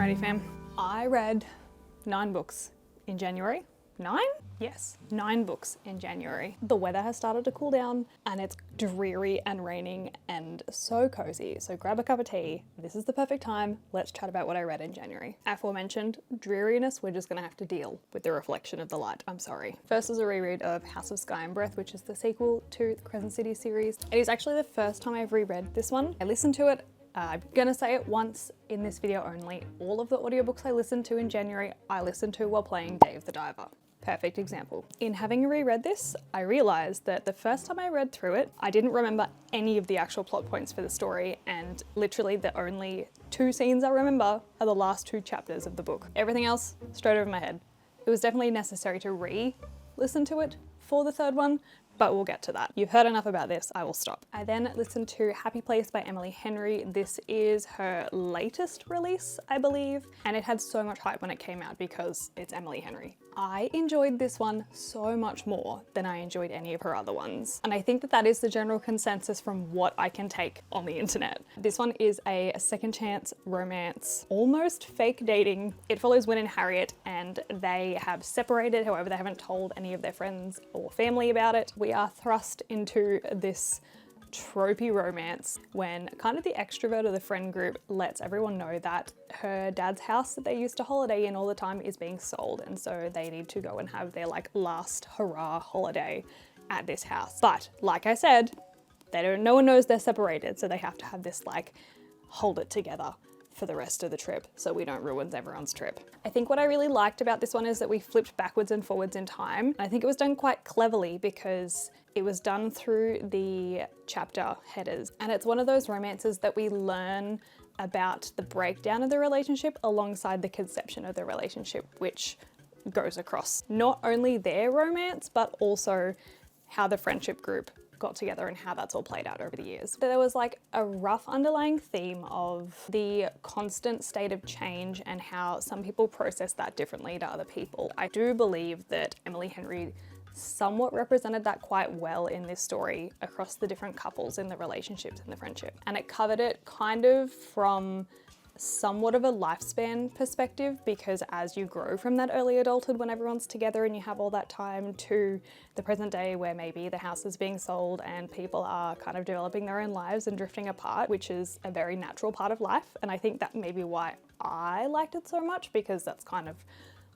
Alrighty fam, I read 9 books in January. 9? Yes, 9 books in January. The weather has started to cool down and it's dreary and raining and so cozy. So grab a cup of tea. This is the perfect time. Let's chat about what I read in January. Aforementioned dreariness, we're just gonna have to deal with the reflection of the light. I'm sorry. First is a reread of House of Sky and Breath, which is the sequel to the Crescent City series. It is actually the first time I've reread this one. I listened to it. I'm gonna say it once in this video only. All of the audiobooks I listened to in January, I listened to while playing Day of the Diver. Perfect example. In having reread this, I realized that the first time I read through it, I didn't remember any of the actual plot points for the story, and literally the only 2 scenes I remember are the last 2 chapters of the book. Everything else, straight over my head. It was definitely necessary to re-listen to it for the 3rd one, but we'll get to that. You've heard enough about this, I will stop. I then listened to Happy Place by Emily Henry. This is her latest release, I believe, and it had so much hype when it came out because it's Emily Henry. I enjoyed this one so much more than I enjoyed any of her other ones. And I think that that is the general consensus from what I can take on the internet. This one is a second chance romance, almost fake dating. It follows Win and Harriet, and they have separated, however they haven't told any of their friends or family about it. We are thrust into this tropey romance when kind of the extrovert of the friend group lets everyone know that her dad's house that they used to holiday in all the time is being sold, and so they need to go and have their like last hurrah holiday at this house. But like I said, no one knows they're separated, so they have to have this like hold it together for the rest of the trip so we don't ruin everyone's trip. I think what I really liked about this one is that we flipped backwards and forwards in time. I think it was done quite cleverly because it was done through the chapter headers, and it's one of those romances that we learn about the breakdown of the relationship alongside the conception of the relationship, which goes across not only their romance but also how the friendship group got together and how that's all played out over the years. There was like a rough underlying theme of the constant state of change and how some people process that differently to other people. I do believe that Emily Henry somewhat represented that quite well in this story across the different couples in the relationships and the friendship. And it covered it kind of from somewhat of a lifespan perspective, because as you grow from that early adulthood when everyone's together and you have all that time to the present day where maybe the house is being sold and people are kind of developing their own lives and drifting apart, which is a very natural part of life. And I think that may be why I liked it so much, because that's kind of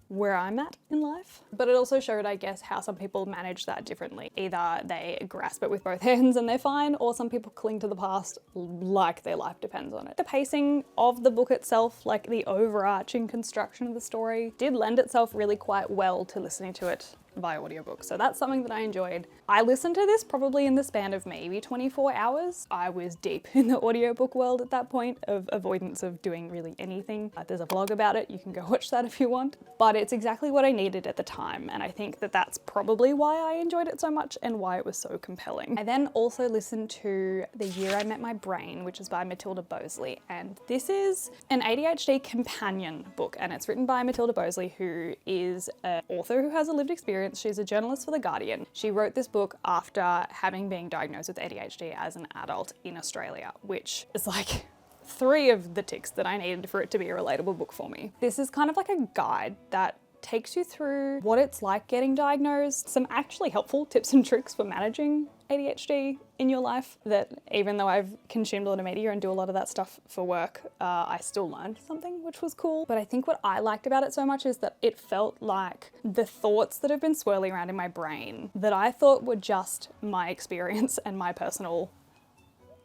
where I'm at in life. But it also showed, I guess, how some people manage that differently. Either they grasp it with both hands and they're fine, or some people cling to the past like their life depends on it. The pacing of the book itself, like the overarching construction of the story, did lend itself really quite well to listening to it via audiobook. So that's something that I enjoyed. I listened to this probably in the span of maybe 24 hours. I was deep in the audiobook world at that point of avoidance of doing really anything. There's a vlog about it, you can go watch that if you want. But it's exactly what I needed at the time, and I think that that's probably why I enjoyed it so much and why it was so compelling. I then also listened to The Year I Met My Brain, which is by Matilda Bosley, and this is an ADHD companion book, and it's written by Matilda Bosley, who is an author who has a lived experience. She's a journalist for The Guardian. She wrote this book after having been diagnosed with ADHD as an adult in Australia, which is like 3 of the ticks that I needed for it to be a relatable book for me. This is kind of like a guide that takes you through what it's like getting diagnosed, some actually helpful tips and tricks for managing ADHD in your life that even though I've consumed a lot of media and do a lot of that stuff for work, I still learned something, which was cool. But I think what I liked about it so much is that it felt like the thoughts that have been swirling around in my brain that I thought were just my experience and my personal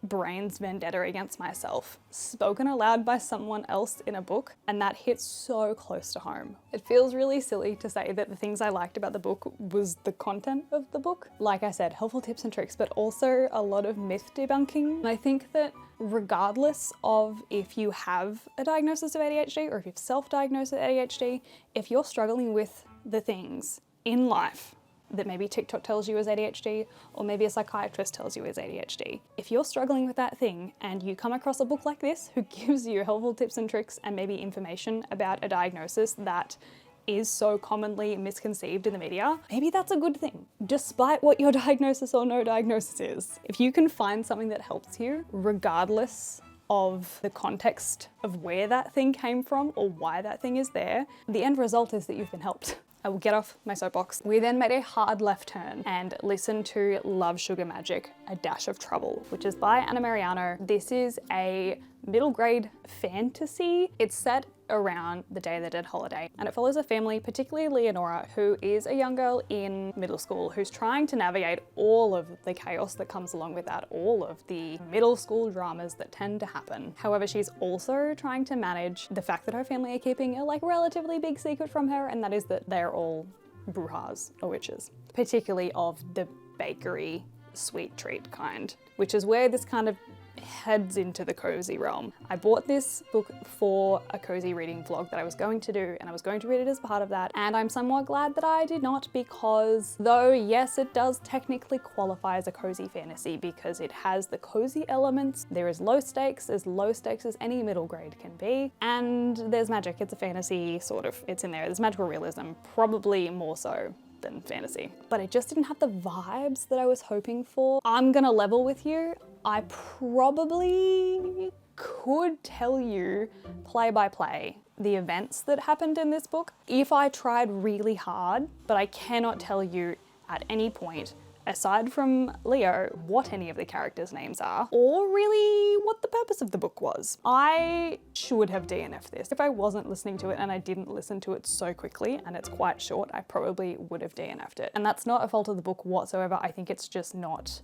brain's vendetta against myself, spoken aloud by someone else in a book, and that hits so close to home. It feels really silly to say that the things I liked about the book was the content of the book. Like I said, helpful tips and tricks, but also a lot of myth debunking. And I think that regardless of if you have a diagnosis of ADHD or if you've self-diagnosed with ADHD, if you're struggling with the things in life that maybe TikTok tells you is ADHD, or maybe a psychiatrist tells you is ADHD. If you're struggling with that thing and you come across a book like this who gives you helpful tips and tricks and maybe information about a diagnosis that is so commonly misconceived in the media, maybe that's a good thing, despite what your diagnosis or no diagnosis is. If you can find something that helps you, regardless of the context of where that thing came from or why that thing is there, the end result is that you've been helped. I will get off my soapbox. We then made a hard left turn and listened to Love, Sugar, Magic, A Dash of Trouble, which is by Anna Mariano. This is a middle grade fantasy. It's set around the Day of the Dead holiday, and it follows a family, particularly Leonora, who is a young girl in middle school who's trying to navigate all of the chaos that comes along with that, all of the middle school dramas that tend to happen. However, she's also trying to manage the fact that her family are keeping a relatively big secret from her, and that is that they're all brujas or witches, particularly of the bakery sweet treat kind, which is where this kind of heads into the cozy realm. I bought this book for a cozy reading vlog that I was going to do, and I was going to read it as part of that, and I'm somewhat glad that I did not, because though yes, it does technically qualify as a cozy fantasy because it has the cozy elements, there is low stakes, as any middle grade can be, and there's magic. It's a fantasy, sort of, it's in there. There's magical realism, probably more so than fantasy, but it just didn't have the vibes that I was hoping for. I'm gonna level with you. I probably could tell you play by play the events that happened in this book if I tried really hard, but I cannot tell you at any point, aside from Leo, what any of the characters' names are, or really what the purpose of the book was. I should have DNF'd this. If I wasn't listening to it and I didn't listen to it so quickly, and it's quite short, I probably would have DNF'd it. And that's not a fault of the book whatsoever. I think it's just not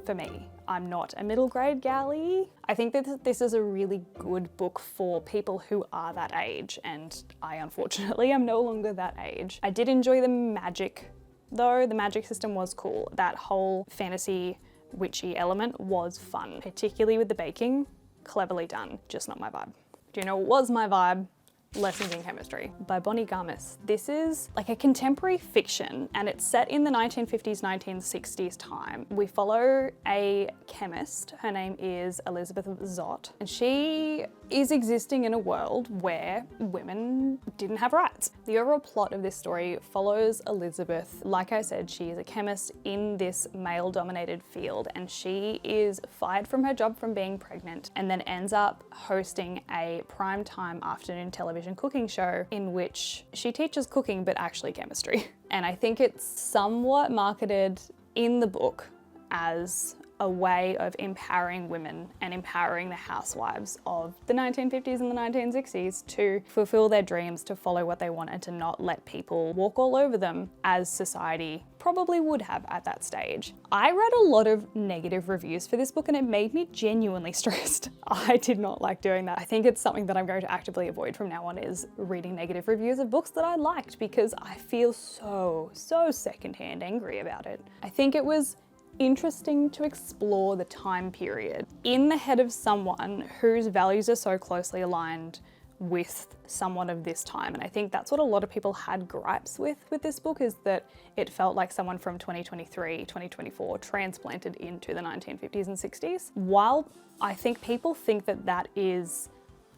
for me. I'm not a middle grade galley. I think that this is a really good book for people who are that age, and I unfortunately am no longer that age. I did enjoy the magic though. The magic system was cool. That whole fantasy witchy element was fun, particularly with the baking. Cleverly done, just not my vibe. Do you know what was my vibe? Lessons in Chemistry by Bonnie Garmis. This is like a contemporary fiction, and it's set in the 1950s, 1960s time. We follow a chemist. Her name is Elizabeth Zott, and she is existing in a world where women didn't have rights. The overall plot of this story follows Elizabeth. Like I said, she is a chemist in this male-dominated field, and she is fired from her job from being pregnant, and then ends up hosting a primetime afternoon television cooking show in which she teaches cooking but actually chemistry. And I think it's somewhat marketed in the book as a way of empowering women and empowering the housewives of the 1950s and the 1960s to fulfill their dreams, to follow what they want, and to not let people walk all over them as society probably would have at that stage. I read a lot of negative reviews for this book, and it made me genuinely stressed. I did not like doing that. I think it's something that I'm going to actively avoid from now on, is reading negative reviews of books that I liked, because I feel so secondhand angry about it. I think it was interesting to explore the time period in the head of someone whose values are so closely aligned with someone of this time. And I think that's what a lot of people had gripes with this book, is that it felt like someone from 2023, 2024 transplanted into the 1950s and 60s. While I think people think that that is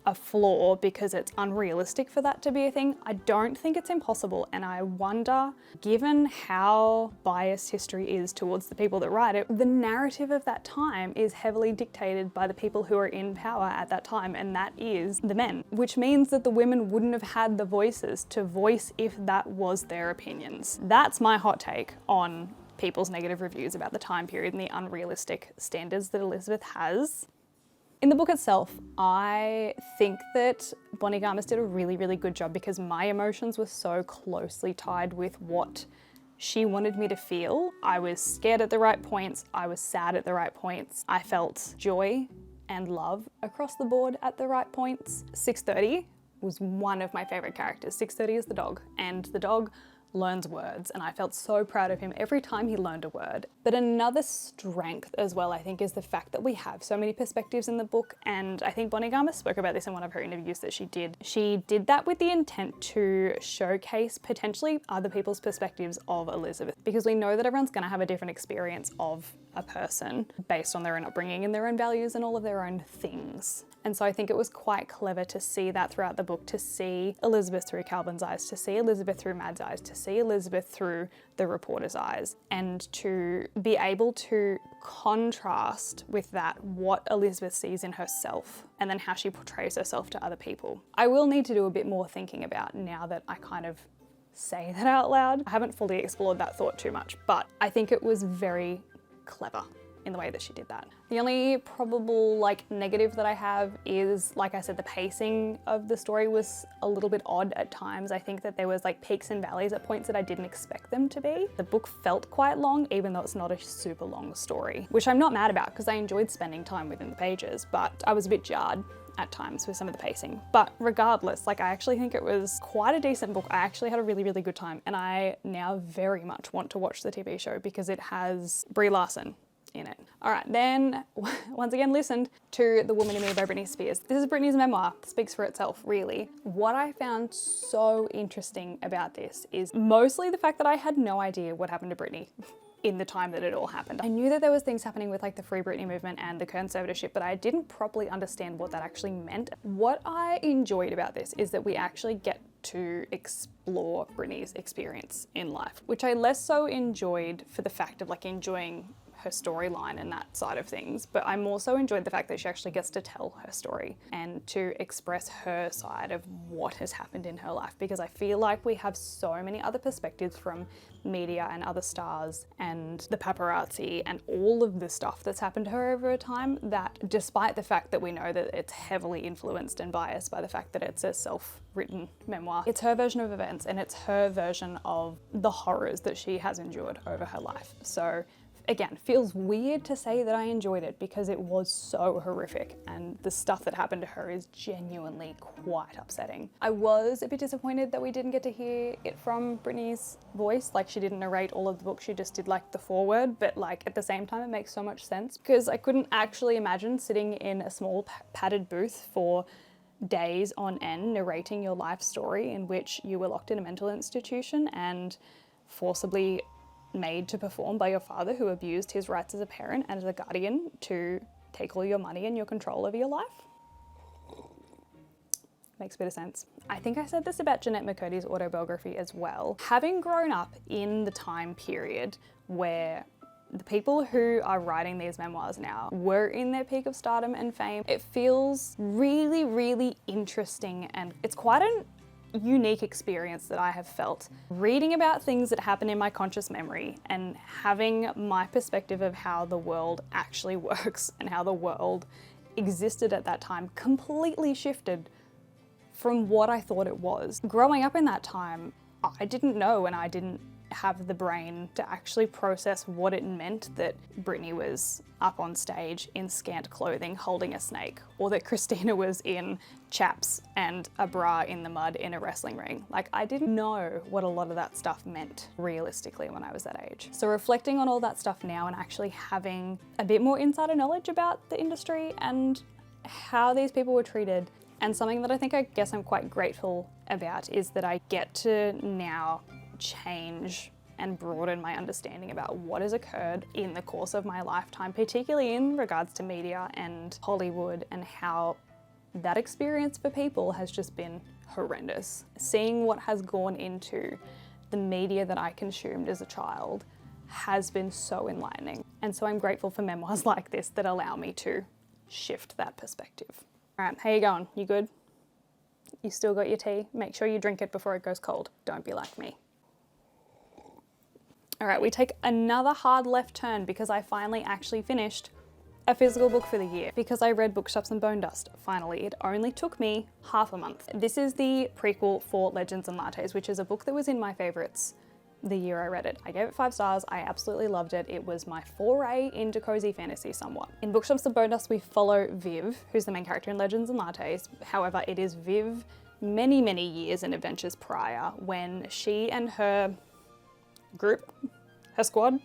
a flaw because it's unrealistic for that to be a thing, I don't think it's impossible. And I wonder, given how biased history is towards the people that write it, the narrative of that time is heavily dictated by the people who are in power at that time, and that is the men, which means that the women wouldn't have had the voices to voice if that was their opinions. That's my hot take on people's negative reviews about the time period and the unrealistic standards that Elizabeth has. In the book itself, I think that Bonnie Garmis did a really good job, because my emotions were so closely tied with what she wanted me to feel. I was scared at the right points, I was sad at the right points, I felt joy and love across the board at the right points. 630 was one of my favorite characters. 630 is the dog, and the dog learns words, and I felt so proud of him every time he learned a word. But another strength as well, I think, is the fact that we have so many perspectives in the book, and I think Bonnie Garmis spoke about this in one of her interviews that she did. She did that with the intent to showcase potentially other people's perspectives of Elizabeth, because we know that everyone's gonna have a different experience of a person based on their own upbringing and their own values and all of their own things. And so I think it was quite clever to see that throughout the book, to see Elizabeth through Calvin's eyes, to see Elizabeth through Mad's eyes, to see Elizabeth through the reporter's eyes, and to be able to contrast with that what Elizabeth sees in herself and then how she portrays herself to other people. I will need to do a bit more thinking about now that I kind of say that out loud. I haven't fully explored that thought too much, but I think it was very clever in the way that she did that. The only probable negative that I have is, like I said, the pacing of the story was a little bit odd at times. I think that there was peaks and valleys at points that I didn't expect them to be. The book felt quite long, even though it's not a super long story, which I'm not mad about because I enjoyed spending time within the pages, but I was a bit jarred at times with some of the pacing. But regardless, I actually think it was quite a decent book. I actually had a really, really good time, and I now very much want to watch the TV show because it has Brie Larson in it. All right, then once again listened to The Woman in Me by Britney Spears. This is Britney's memoir. It speaks for itself, really. What I found so interesting about this is mostly the fact that I had no idea what happened to Britney in the time that it all happened. I knew that there was things happening with the Free Britney movement and the conservatorship, but I didn't properly understand what that actually meant. What I enjoyed about this is that we actually get to explore Britney's experience in life, which I less so enjoyed for the fact of enjoying her storyline and that side of things, but I'm also enjoyed the fact that she actually gets to tell her story and to express her side of what has happened in her life, because I feel like we have so many other perspectives from media and other stars and the paparazzi and all of the stuff that's happened to her over a time, that despite the fact that we know that it's heavily influenced and biased by the fact that it's a self-written memoir, it's her version of events and it's her version of the horrors that she has endured over her life. So again, feels weird to say that I enjoyed it because it was so horrific and the stuff that happened to her is genuinely quite upsetting. I was a bit disappointed that we didn't get to hear it from Britney's voice. She didn't narrate all of the book, she just did the foreword, but at the same time it makes so much sense because I couldn't actually imagine sitting in a small padded booth for days on end narrating your life story in which you were locked in a mental institution and forcibly made to perform by your father, who abused his rights as a parent and as a guardian to take all your money and your control over your life. Makes a bit of sense. I think I said this about Jeanette McCurdy's autobiography as well. Having grown up in the time period where the people who are writing these memoirs now were in their peak of stardom and fame, it feels really, really interesting, and it's quite an unique experience that I have felt reading about things that happen in my conscious memory and having my perspective of how the world actually works and how the world existed at that time completely shifted from what I thought it was. Growing up in that time, I didn't know, and I didn't have the brain to actually process what it meant that Britney was up on stage in scant clothing holding a snake, or that Christina was in chaps and a bra in the mud in a wrestling ring. I didn't know what a lot of that stuff meant realistically when I was that age. So reflecting on all that stuff now and actually having a bit more insider knowledge about the industry and how these people were treated, and something that I guess I'm quite grateful about is that I get to now change and broaden my understanding about what has occurred in the course of my lifetime, particularly in regards to media and Hollywood, and how that experience for people has just been horrendous. Seeing what has gone into the media that I consumed as a child has been so enlightening. And so I'm grateful for memoirs like this that allow me to shift that perspective. All right, how you going? You good? You still got your tea? Make sure you drink it before it goes cold. Don't be like me. All right, we take another hard left turn because I finally actually finished a physical book for the year, because I read Bookshops and Bonedust. Finally, it only took me half a month. This is the prequel for Legends and Lattes, which is a book that was in my favorites the year I read it. I gave it 5 stars. I absolutely loved it. It was my foray into cozy fantasy somewhat. In Bookshops and Bonedust, we follow Viv, who's the main character in Legends and Lattes. However, it is Viv many, many years and adventures prior, when she and her group, her squad,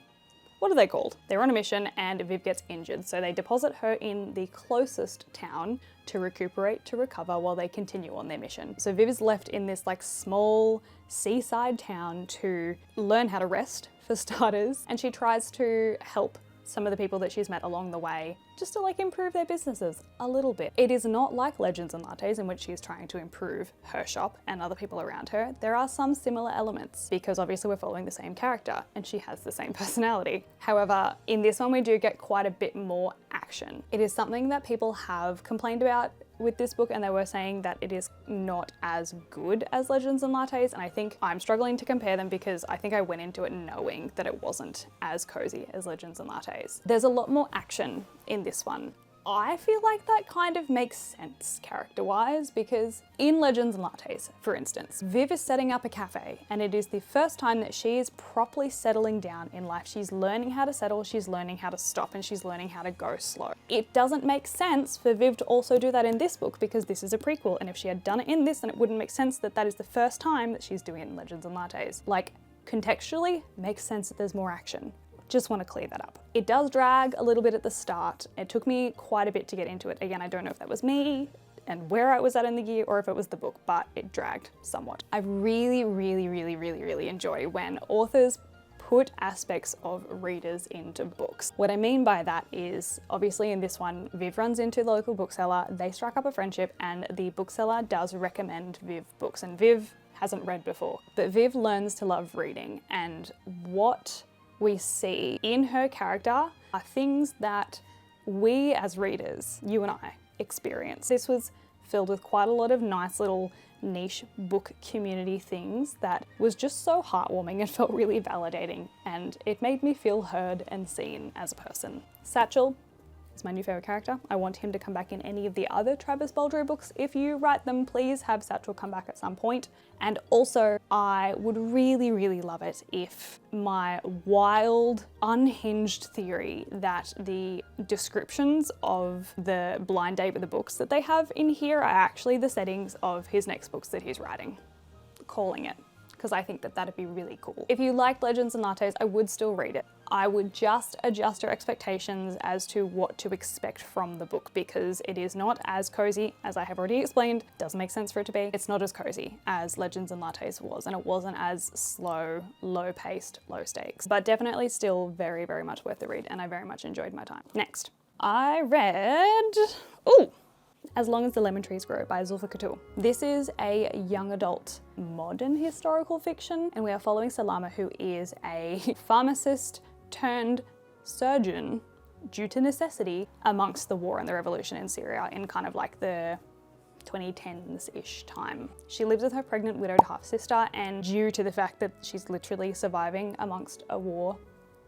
what are they called? They're on a mission and Viv gets injured, so they deposit her in the closest town to recuperate, to recover, while they continue on their mission. So Viv is left in this small seaside town to learn how to rest, for starters, and she tries to help some of the people that she's met along the way just to like improve their businesses a little bit. It is not like Legends and Lattes in which she's trying to improve her shop and other people around her. There are some similar elements because obviously we're following the same character and she has the same personality. However, in this one we do get quite a bit more action. It is something that people have complained about with this book, and they were saying that it is not as good as Legends and Lattes, and I think I'm struggling to compare them because I think I went into it knowing that it wasn't as cozy as Legends and Lattes. There's a lot more action in this one. I feel like that kind of makes sense character-wise because in Legends and Lattes, for instance, Viv is setting up a cafe and it is the first time that she is properly settling down in life. She's learning how to settle, she's learning how to stop, and she's learning how to go slow. It doesn't make sense for Viv to also do that in this book because this is a prequel, and if she had done it in this, then it wouldn't make sense that that is the first time that she's doing it in Legends and Lattes. Like, contextually, makes sense that there's more action. Just want to clear that up. It does drag a little bit at the start. It took me quite a bit to get into it. Again, I don't know if that was me and where I was at in the year or if it was the book, but it dragged somewhat. I really enjoy when authors put aspects of readers into books. What I mean by that is, obviously in this one, Viv runs into the local bookseller, they strike up a friendship, and the bookseller does recommend Viv books, and Viv hasn't read before. But Viv learns to love reading, and what we see in her character are things that we as readers, you and I, experience. This was filled with quite a lot of nice little niche book community things that was just so heartwarming and felt really validating, and it made me feel heard and seen as a person. Satchel is my new favourite character. I want him to come back in any of the other Travis Baldry books. If you write them, please have Satchel come back at some point. And also, I would really love it if my wild, unhinged theory that the descriptions of the blind date with the books that they have in here are actually the settings of his next books that he's writing. Calling it, because I think that that'd be really cool. If you liked Legends and Lattes, I would still read it. I would just adjust your expectations as to what to expect from the book because it is not as cozy as I have already explained. Doesn't make sense for it to be. It's not as cozy as Legends and Lattes was, and it wasn't as slow, low-paced, low stakes, but definitely still very much worth the read, and I very much enjoyed my time. Next, I read, As Long as the Lemon Trees Grow by Zulfa Katul. This is a young adult modern historical fiction, and we are following Salama, who is a pharmacist turned surgeon due to necessity amongst the war and the revolution in Syria in kind of like the 2010s-ish time. She lives with her pregnant widowed half-sister, and due to the fact that she's literally surviving amongst a war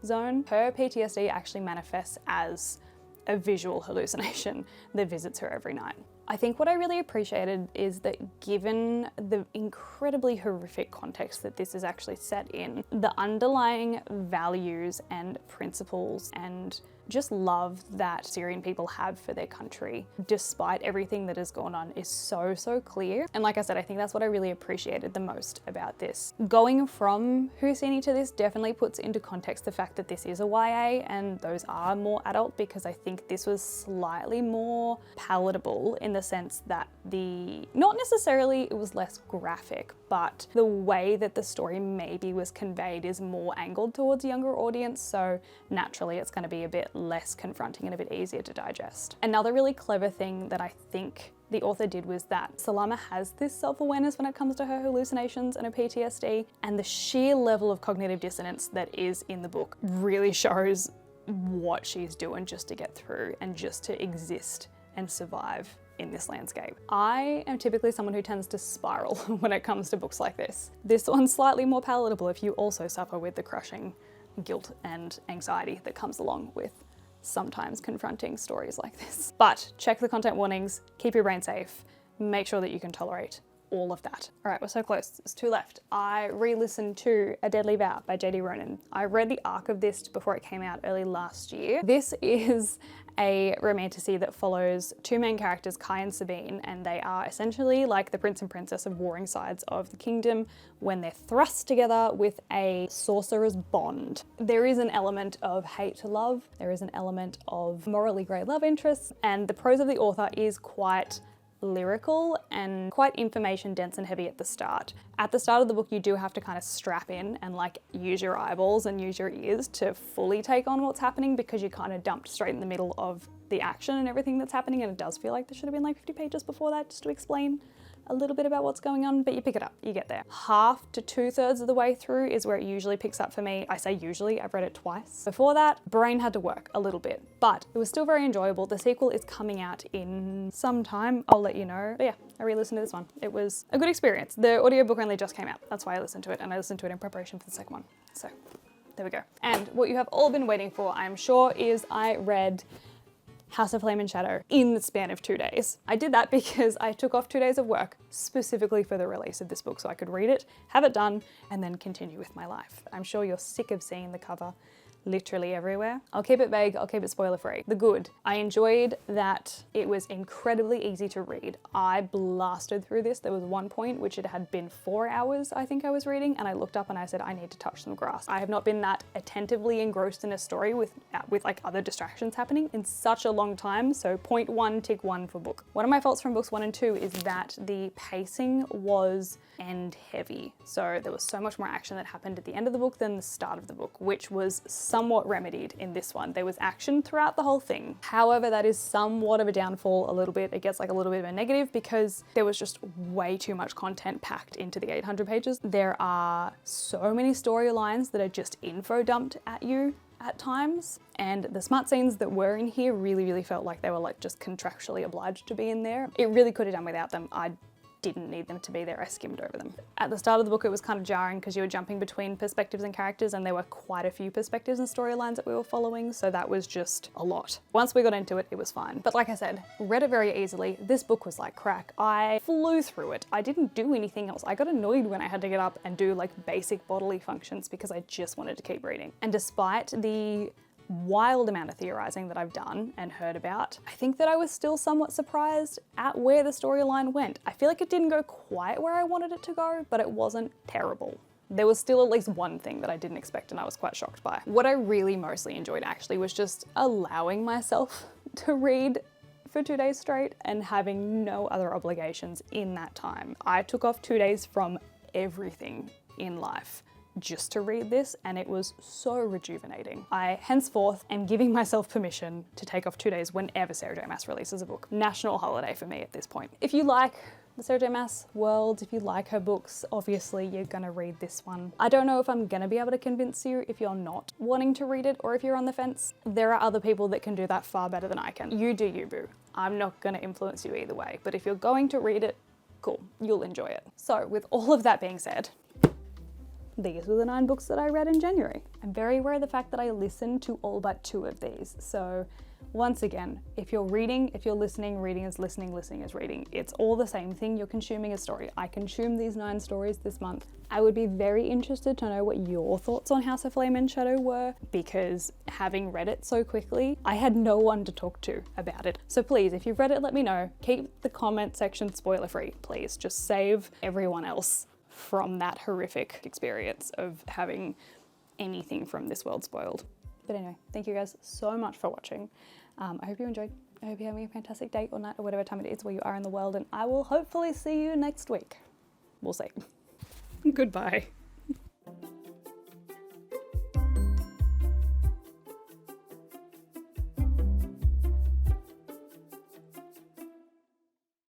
zone, her PTSD actually manifests as a visual hallucination that visits her every night. I think what I really appreciated is that given the incredibly horrific context that this is actually set in, the underlying values and principles and just love that Syrian people have for their country, despite everything that has gone on, is so clear. And like I said, I think that's what I really appreciated the most about this. Going from Husseini to this definitely puts into context the fact that this is a YA and those are more adult, because I think this was slightly more palatable in the sense that not necessarily it was less graphic, but the way that the story maybe was conveyed is more angled towards a younger audience, so naturally it's going to be a bit less confronting and a bit easier to digest. Another really clever thing that I think the author did was that Salama has this self-awareness when it comes to her hallucinations and her PTSD, and the sheer level of cognitive dissonance that is in the book really shows what she's doing just to get through and just to exist and survive in this landscape. I am typically someone who tends to spiral when it comes to books like this. This one's slightly more palatable if you also suffer with the crushing guilt and anxiety that comes along with sometimes confronting stories like this. But check the content warnings, keep your brain safe, make sure that you can tolerate all of that. All right, we're so close, there's 2 left. I re-listened to A Deadly Vow by J.D. Ronan. I read the arc of this before it came out early last year. This is a romantasy that follows 2 main characters, Kai and Sabine, and they are essentially like the prince and princess of warring sides of the kingdom when they're thrust together with a sorcerer's bond. There is an element of hate to love, there is an element of morally grey love interests, and the prose of the author is quite lyrical and quite information dense and heavy at the start. At the start of the book, you do have to kind of strap in and like use your eyeballs and use your ears to fully take on what's happening, because you're kind of dumped straight in the middle of the action and everything that's happening, and it does feel like there should have been like 50 pages before that just to explain a little bit about what's going on, but you pick it up, you get there. Half to 2/3 of the way through is where it usually picks up for me. I say usually, I've read it twice. Before that, brain had to work a little bit, but it was still very enjoyable. The sequel is coming out in some time, I'll let you know. But yeah, I re-listened to this one. It was a good experience. The audiobook only just came out, that's why I listened to it, and I listened to it in preparation for the second one. So there we go. And what you have all been waiting for, I'm sure, is I read House of Flame and Shadow in the span of 2 days. I did that because I took off 2 days of work specifically for the release of this book so I could read it, have it done, and then continue with my life. I'm sure you're sick of seeing the cover literally everywhere. I'll keep it vague, I'll keep it spoiler free. The good, I enjoyed that it was incredibly easy to read. I blasted through this. There was one point which it had been 4 hours I think I was reading, and I looked up and I said, I need to touch some grass. I have not been that attentively engrossed in a story with like other distractions happening in such a long time, so point one, tick one for book. One of my faults from books 1 and 2 is that the pacing was end heavy. So there was so much more action that happened at the end of the book than the start of the book, which was somewhat remedied in this one. There was action throughout the whole thing. However, that is somewhat of a downfall a little bit. It gets like a little bit of a negative because there was just way too much content packed into the 800 pages. There are so many storylines that are just info dumped at you at times, and the smart scenes that were in here really felt like they were like just contractually obliged to be in there. It really could have done without them. I didn't need them to be there. I skimmed over them. At the start of the book, it was kind of jarring because you were jumping between perspectives and characters, and there were quite a few perspectives and storylines that we were following, so that was just a lot. Once we got into it, it was fine. But like I said, read it very easily. This book was like crack. I flew through it. I didn't do anything else. I got annoyed when I had to get up and do like basic bodily functions because I just wanted to keep reading. And despite the wild amount of theorizing that I've done and heard about, I think that I was still somewhat surprised at where the storyline went. I feel like it didn't go quite where I wanted it to go, but it wasn't terrible. There was still at least one thing that I didn't expect and I was quite shocked by. What I really mostly enjoyed actually was just allowing myself to read for 2 days straight and having no other obligations in that time. I took off 2 days from everything in life just to read this, and it was so rejuvenating. I henceforth am giving myself permission to take off 2 days whenever Sarah J Maas releases a book. National holiday for me at this point. If you like the Sarah J Maas world, if you like her books, obviously you're gonna read this one. I don't know if I'm gonna be able to convince you if you're not wanting to read it or if you're on the fence. There are other people that can do that far better than I can. You do you, boo. I'm not gonna influence you either way, but if you're going to read it, cool, you'll enjoy it. So with all of that being said, these were the 9 books that I read in January. I'm very aware of the fact that I listened to all but 2 of these. So once again, if you're reading, if you're listening, reading is listening, listening is reading. It's all the same thing. You're consuming a story. I consumed these 9 stories this month. I would be very interested to know what your thoughts on House of Flame and Shadow were, because having read it so quickly, I had no one to talk to about it. So please, if you've read it, let me know. Keep the comment section spoiler free, please. Just save everyone else from that horrific experience of having anything from this world spoiled. But anyway, thank you guys so much for watching. I hope you enjoyed. I hope you're having a fantastic day or night or whatever time it is where you are in the world, and I will hopefully see you next week. We'll see. Goodbye.